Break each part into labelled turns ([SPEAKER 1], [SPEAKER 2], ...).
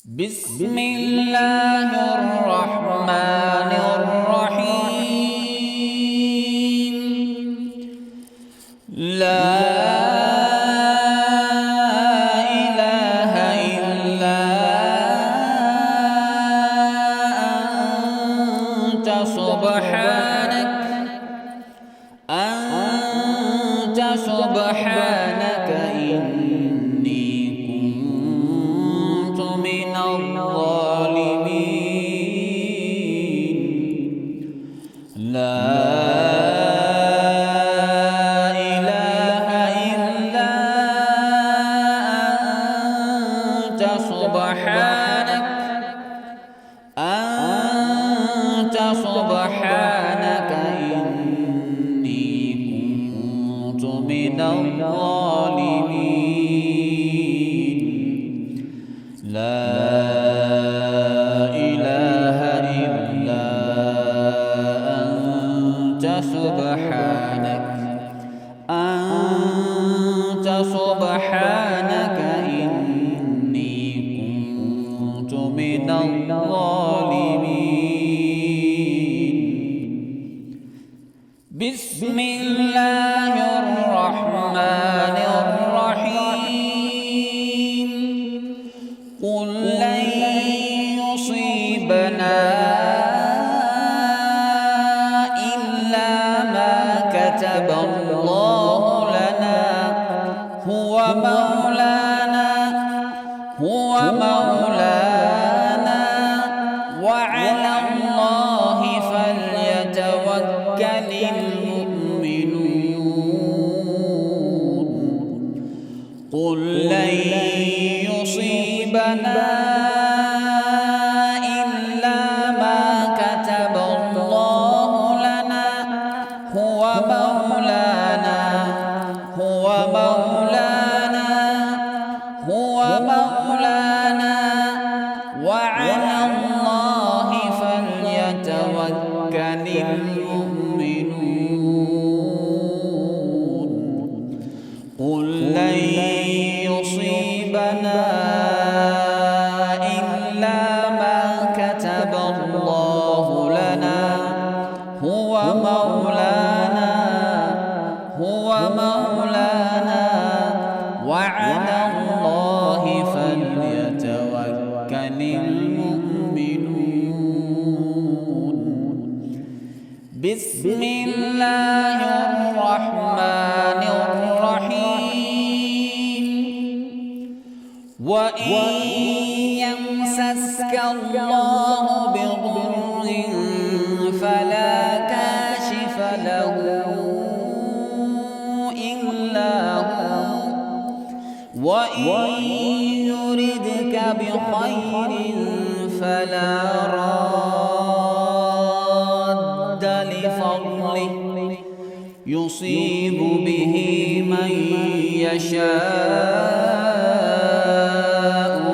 [SPEAKER 1] بسم الله الرحمن الرحيم. لا إله إلا أنت سبحانك إني كنت من الظالمين. لا إله إلا أنت سبحانك إني كنت من الظالمين. لا إله إلا أنت سبحانك إني كنت من الظالمين. بسم الله الرحمن الرحيم. قل لن يصيبنا إلا ما كتب الله لنا هو مولانا وعلى الله فليتوكل المؤمنون. قل لن يصيبنا إلا ما كتب الله لنا هو مولانا وعلى الله فليتوكل المؤمنون. قل لن يصيبنا إلا ما كتب الله لنا هو مولانا وعلى الله فليتوكل المؤمنون. بسم الله الرحمن الرحيم. وإن يمسسك الله بضر فلا كاشف له إلا هو، وإن يردك بخير فلا راد لفضله يصيب به من يشاء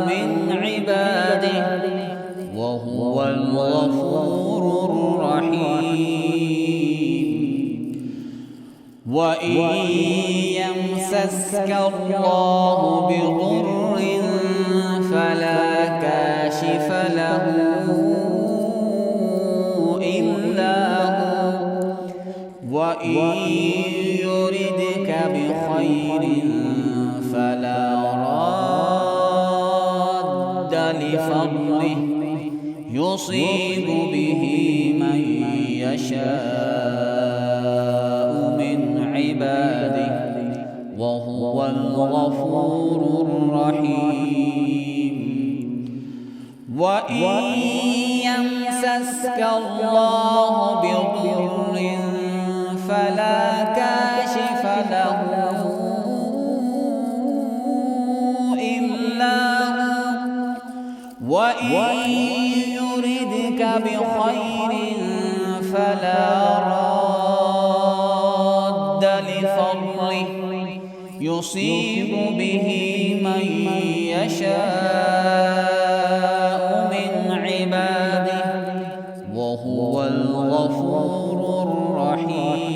[SPEAKER 1] من عباده وهو الغفور الرحيم. وإن يمسسك الله بضر فلا كاشف له إلا هو، وإن يردك بخير فلا راد لفضله يصيب به من يشاء من عباده وهو الغفور الرحيم. وإن يمسسك الله بضر فلا كاشف له إلا هو، وإن يردك بخير فلا راد لفضله يصيب به من يشاء من عباده وهو الغفور الرحيم.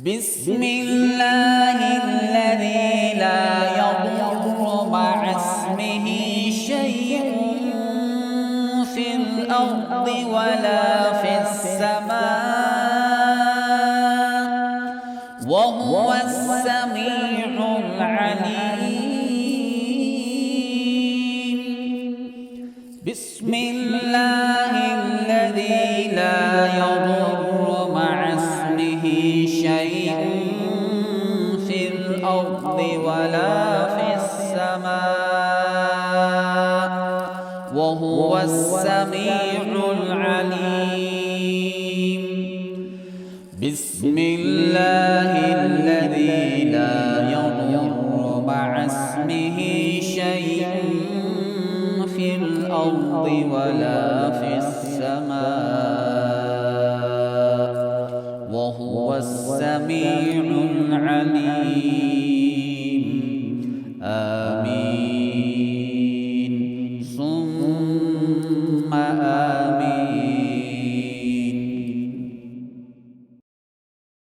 [SPEAKER 1] بسم الله الذي لا يضر مع اسمه شيء في الأرض ولا في السماء وهو السميع العليم. بسم الله الذي لا يضر مع اسمه شيء في الأرض ولا في السماء وهو السميع العليم. بسم الله الذي لا يضر مع اسمه شيء في الأرض ولا في السماء وهو السميع العليم. آمين ثم آمين.